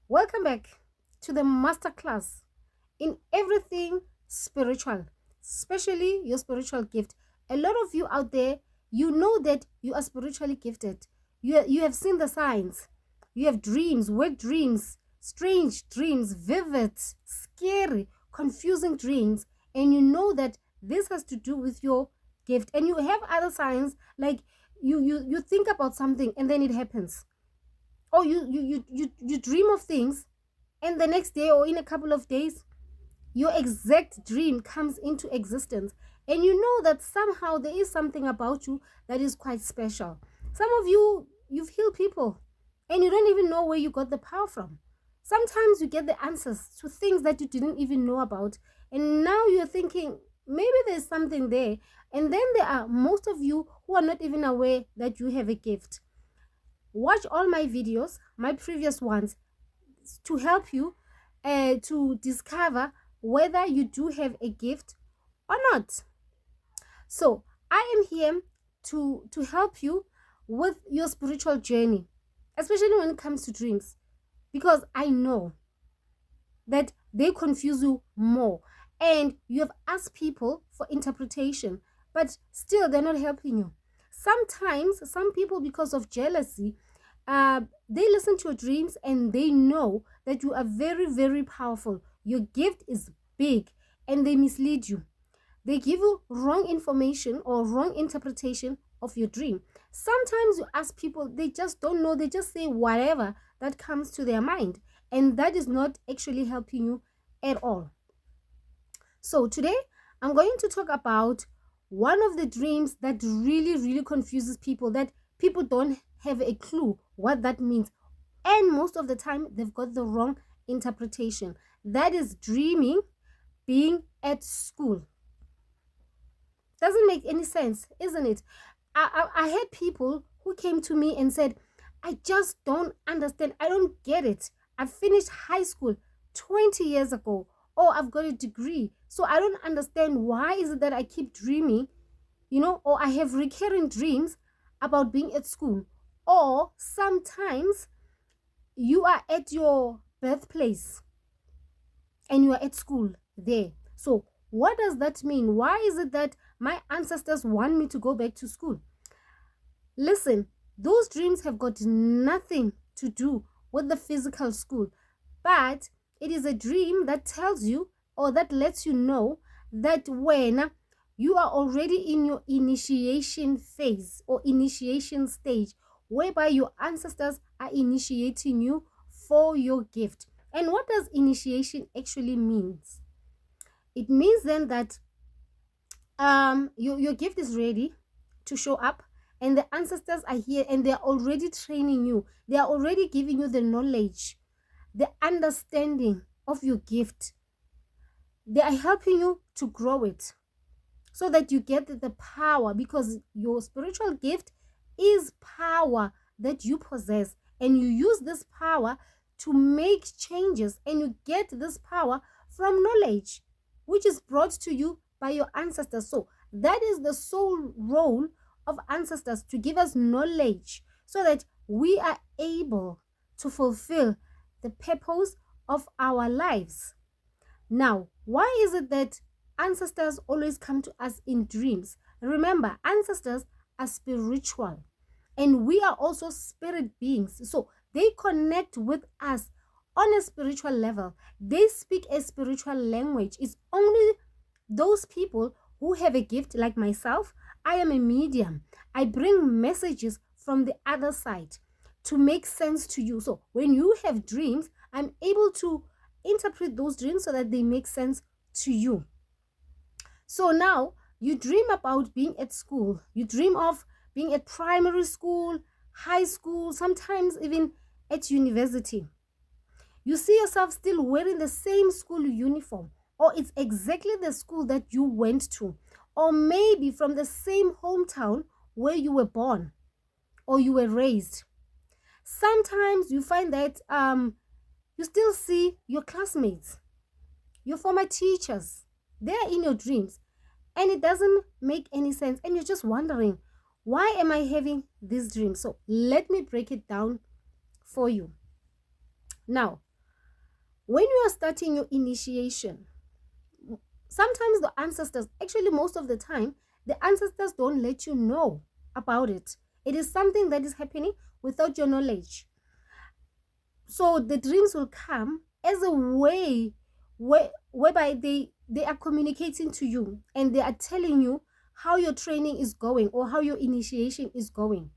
Welcome back to the masterclass in everything spiritual, especially your spiritual gift. A lot of you out there, you know that you are spiritually gifted. You have seen the signs. You have dreams, wet dreams, strange dreams, vivid, scary, confusing dreams, and you know that this has to do with your gift. And you have other signs like you think about something and then it happens, or you dream of things, and the next day or in a couple of days your exact dream comes into existence, and you know that somehow there is something about you that is quite special. Some of you, you've healed people and you don't even know where you got the power from. Sometimes you get the answers to things that you didn't even know about, and now you're thinking maybe there's something there. And then there are most of you who are not even aware that you have a gift. Watch all my videos, my previous ones, to help you to discover whether you do have a gift or not. So I am here to help you with your spiritual journey, especially when it comes to dreams, because I know that they confuse you more, and you have asked people for interpretation, but still they're not helping you. Sometimes some people, because of jealousy, they listen to your dreams and they know that you are very, very powerful. Your gift is big, and they mislead you. They give you wrong information or wrong interpretation of your dream. Sometimes you ask people, they just don't know, they just say whatever that comes to their mind, and that is not actually helping you at all. So today I'm going to talk about one of the dreams that really, really confuses people, that people don't have a clue what that means. And most of the time, they've got the wrong interpretation. That is dreaming being at school. Doesn't make any sense, isn't it? I had people who came to me and said, I just don't understand. I don't get it. I finished high school 20 years ago. Oh, I've got a degree. So I don't understand, why is it that I keep dreaming, or I have recurring dreams about being at school. Or sometimes you are at your birthplace and you are at school there. So what does that mean? Why is it that my ancestors want me to go back to school? Listen, those dreams have got nothing to do with the physical school, but it is a dream that tells you, or that lets you know, that when you are already in your initiation phase or initiation stage, whereby your ancestors are initiating you for your gift. And what does initiation actually means? It means then that your gift is ready to show up, and the ancestors are here and they're already training you. They are already giving you the knowledge, the understanding of your gift. They are helping you to grow it so that you get the power, because your spiritual gift is power that you possess, and you use this power to make changes, and you get this power from knowledge which is brought to you by your ancestors. So that is the sole role of ancestors, to give us knowledge so that we are able to fulfill the purpose of our lives. Now, why is it that ancestors always come to us in dreams? Remember, ancestors are spiritual, and we are also spirit beings. So they connect with us on a spiritual level. They speak a spiritual language. It's only those people who have a gift, like myself. I am a medium. I bring messages from the other side to make sense to you. So when you have dreams, I'm able to interpret those dreams so that they make sense to you. So now you dream about being at school. You dream of being at primary school, high school, sometimes even at university. You see yourself still wearing the same school uniform, or it's exactly the school that you went to, or maybe from the same hometown where you were born or you were raised. Sometimes you find that you still see your classmates, your former teachers. They're in your dreams, and it doesn't make any sense, and you're just wondering, why am I having this dream? So let me break it down for you. Now, When you are starting your initiation, sometimes the ancestors, actually most of the time, the ancestors don't let you know about it. It is something that is happening without your knowledge. So the dreams will come as a way whereby they are communicating to you, and they are telling you how your training is going or how your initiation is going.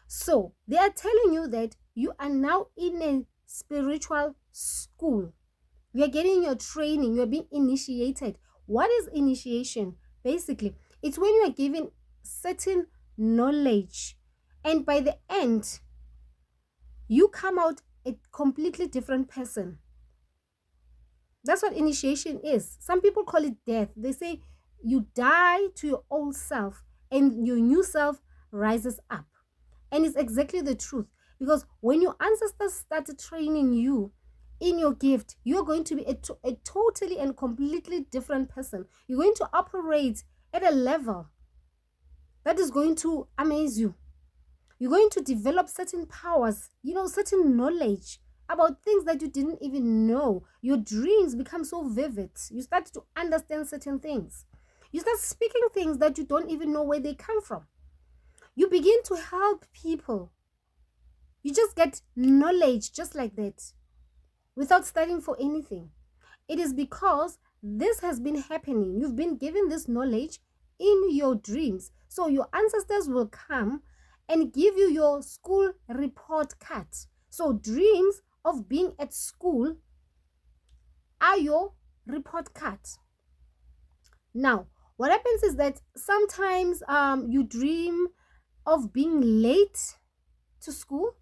So they are telling you that you are now in a spiritual school. You are getting your training, you are being initiated. What is initiation? Basically, it's when you are given certain knowledge, and by the end, you come out a completely different person. That's what initiation is. Some people call it death. They say you die to your old self and your new self rises up. And it's exactly the truth, because when your ancestors started training you in your gift, you're going to be a totally and completely different person. You're going to operate at a level that is going to amaze you. You're going to develop certain powers, certain knowledge about things that you didn't even know. Your dreams become so vivid. You start to understand certain things. You start speaking things that you don't even know where they come from. You begin to help people. You just get knowledge just like that without studying for anything. It is because this has been happening. You've been given this knowledge in your dreams. So your ancestors will come and give you your school report card. So dreams of being at school are your report card. Now, what happens is that sometimes you dream of being late to school.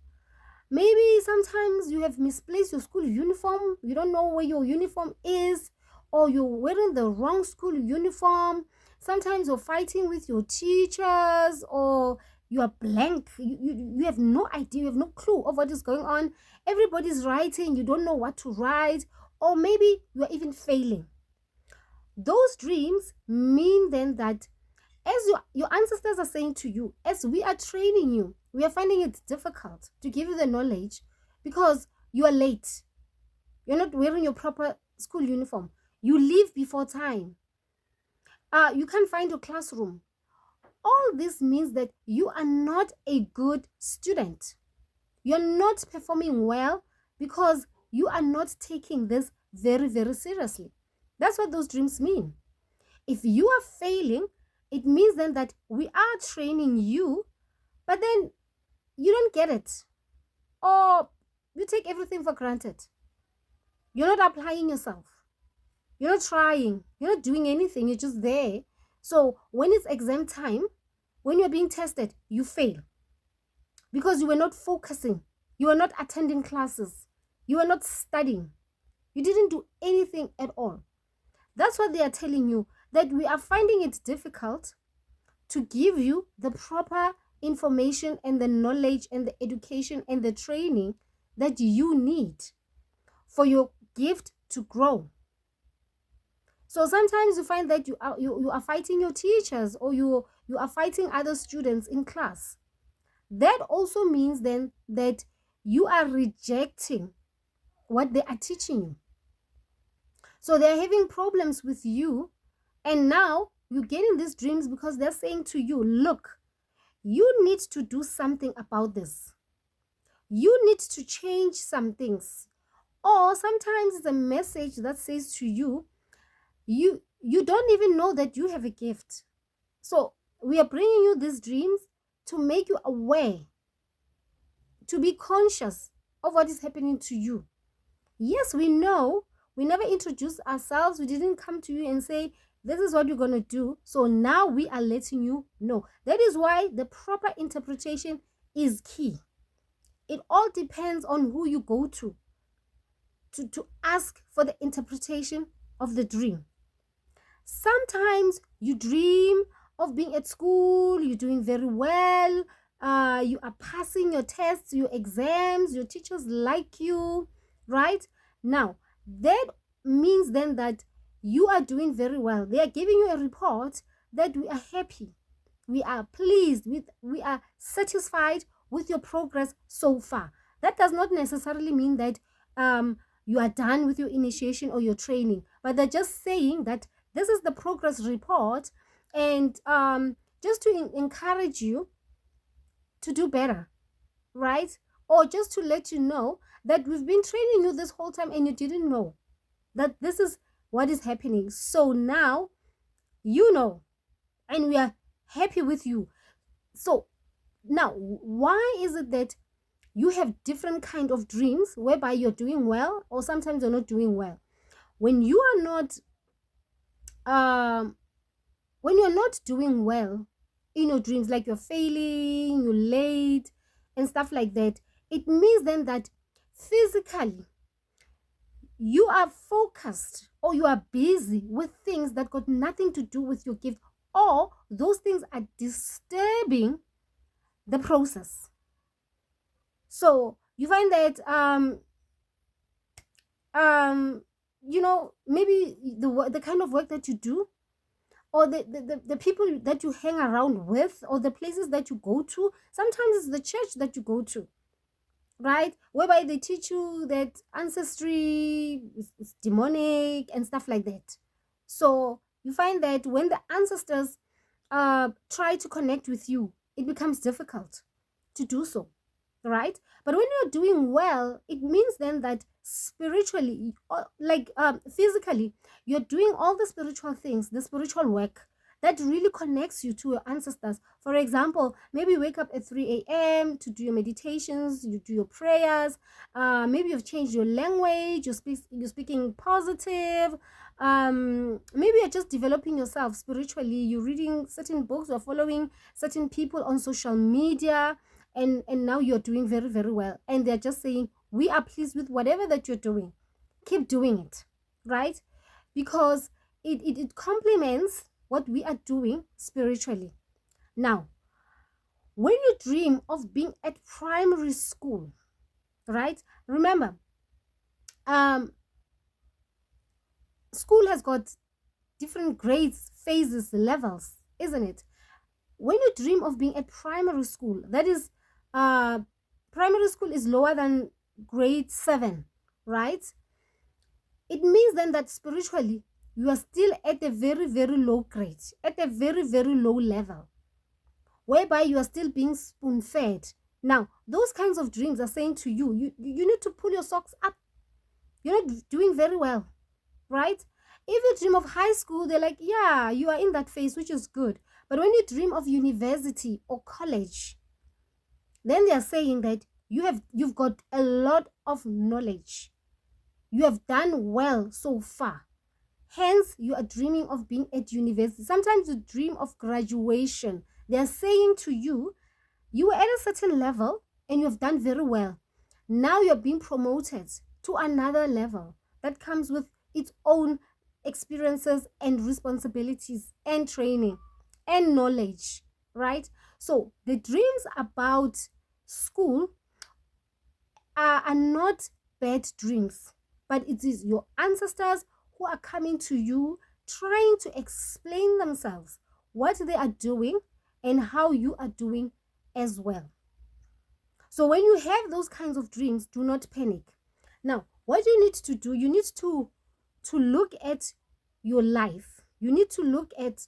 Maybe sometimes you have misplaced your school uniform. You don't know where your uniform is, or you're wearing the wrong school uniform. Sometimes you're fighting with your teachers, or you are blank. You have no idea, you have no clue of what is going on. Everybody's writing, you don't know what to write, or maybe you are even failing. Those dreams mean then that as your ancestors are saying to you, as we are training you, we are finding it difficult to give you the knowledge because you are late. You're not wearing your proper school uniform. You leave before time. You can't find your classroom. All this means that you are not a good student. You're not performing well because you are not taking this very, very seriously. That's what those dreams mean. If you are failing, it means then that we are training you, but then you don't get it, or you take everything for granted. You're not applying yourself. You're not trying. You're not doing anything. You're just there. So when it's exam time, when you're being tested, you fail because you were not focusing. You were not attending classes. You were not studying. You didn't do anything at all. That's what they are telling you, that we are finding it difficult to give you the proper information and the knowledge and the education and the training that you need for your gift to grow. So sometimes you find that you are fighting your teachers, or you are fighting other students in class. That also means then that you are rejecting what they are teaching you. So they're having problems with you, and now you're getting these dreams because they're saying to you, look, you need to do something about this. You need to change some things. Or sometimes it's a message that says to you, you don't even know that you have a gift. So we are bringing you these dreams to make you aware, to be conscious of what is happening to you. Yes, we know. We never introduced ourselves. We didn't come to you and say, this is what you're going to do. So now we are letting you know. That is why the proper interpretation is key. It all depends on who you go to ask for the interpretation of the dream. Sometimes you dream of being at school, you're doing very well, you are passing your tests, your exams, your teachers like you, right? Now, that means then that you are doing very well. They are giving you a report that we are happy, we are pleased, we are satisfied with your progress so far. That does not necessarily mean that you are done with your initiation or your training, but they're just saying that this is the progress report, and just to encourage you to do better, right? Or just to let you know that we've been training you this whole time and you didn't know that this is what is happening. So now you know, and we are happy with you. So now, why is it that you have different kind of dreams whereby you're doing well or sometimes you're not doing well? When you are not when you're not doing well in your dreams, like you're failing, you're late and stuff like that, it means then that physically you are focused or you are busy with things that got nothing to do with your gift, or those things are disturbing the process. So you find that maybe the kind of work that you do, or the people that you hang around with, or the places that you go to, sometimes it's the church that you go to, right, whereby they teach you that ancestry is demonic and stuff like that. So you find that when the ancestors try to connect with you, it becomes difficult to do so, right? But when you're doing well, it means then that spiritually, physically, you're doing all the spiritual things, the spiritual work that really connects you to your ancestors. For example, maybe you wake up at 3 a.m. to do your meditations, you do your prayers, maybe you've changed your language, you're speaking positive, maybe you're just developing yourself spiritually, you're reading certain books or following certain people on social media, and now you're doing very, very well, and they're just saying, we are pleased with whatever that you're doing, keep doing it, right? Because it complements what we are doing spiritually. Now, when you dream of being at primary school, right, remember, school has got different grades, phases, levels, isn't it? When you dream of being at primary school, that is, primary school is lower than grade 7, right? It means then that spiritually you are still at a very, very low grade, at a very, very low level, whereby you are still being spoon-fed. Now, those kinds of dreams are saying to you, you need to pull your socks up. You're not doing very well, right? If you dream of high school, they're like, yeah, you are in that phase, which is good. But when you dream of university or college, then they are saying that you've got a lot of knowledge. You have done well so far. Hence, you are dreaming of being at university. Sometimes you dream of graduation. They are saying to you, you were at a certain level and you have done very well. Now you're being promoted to another level that comes with its own experiences and responsibilities and training and knowledge, right? So the dreams about school are not bad dreams, but it is your ancestors who are coming to you, trying to explain themselves, what they are doing and how you are doing as well. So when you have those kinds of dreams, do not panic. Now, what you need to do, you need to look at your life. You need to look at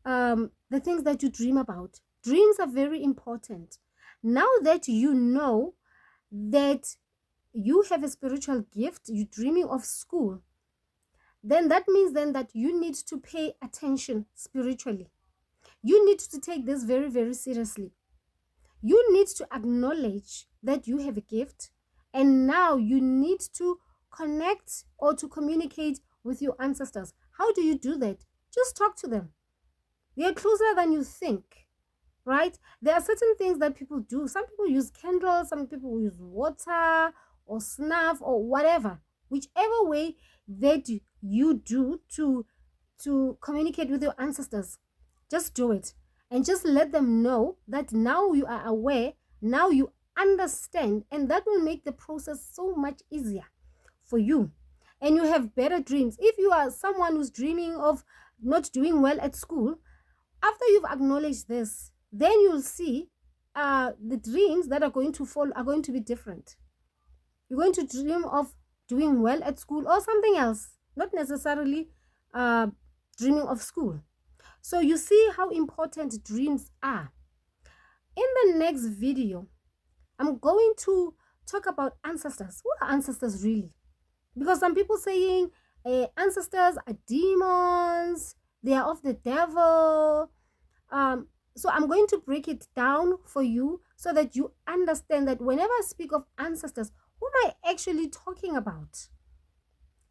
the things that you dream about. Dreams are very important. Now that you know that you have a spiritual gift, you're dreaming of school, then that means then that you need to pay attention spiritually. You need to take this very, very seriously. You need to acknowledge that you have a gift, and now you need to connect or to communicate with your ancestors. How do you do that? Just talk to them. They are closer than you think, right? There are certain things that people do. Some people use candles, some people use water or snuff or whatever. Whichever way that you do to communicate with your ancestors, just do it. And just let them know that now you are aware, now you understand, and that will make the process so much easier for you. And you have better dreams. If you are someone who's dreaming of not doing well at school, after you've acknowledged this, then you'll see the dreams that are going to fall are going to be different. You're going to dream of doing well at school or something else, not necessarily dreaming of school. So you see how important dreams are. In the next video, I'm going to talk about ancestors. Who are ancestors really? Because some people saying ancestors are demons, they are of the devil. So I'm going to break it down for you so that you understand that whenever I speak of ancestors, who am I actually talking about?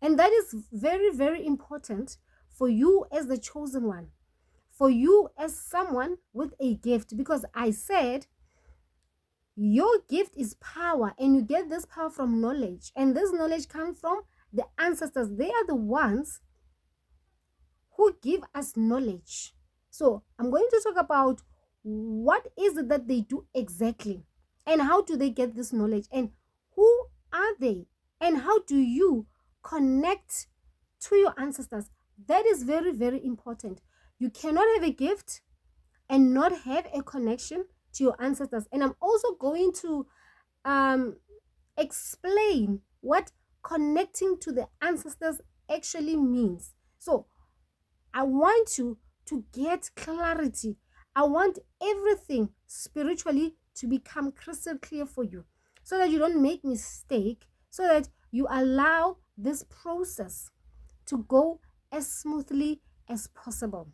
And that is very, very important for you as the chosen one, for you as someone with a gift, because I said your gift is power, and you get this power from knowledge, and this knowledge comes from the ancestors. They are the ones who give us knowledge. So I'm going to talk about what is it that they do exactly, and how do they get this knowledge, and who are they, and how do you connect to your ancestors. That is very, very important. You cannot have a gift and not have a connection to your ancestors. And I'm also going to explain what connecting to the ancestors actually means. So I want you to get clarity. I want everything spiritually to become crystal clear for you, so that you don't make mistake, so that you allow this process to go as smoothly as possible.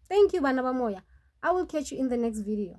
Thank you, Bana Moya. I will catch you in the next video.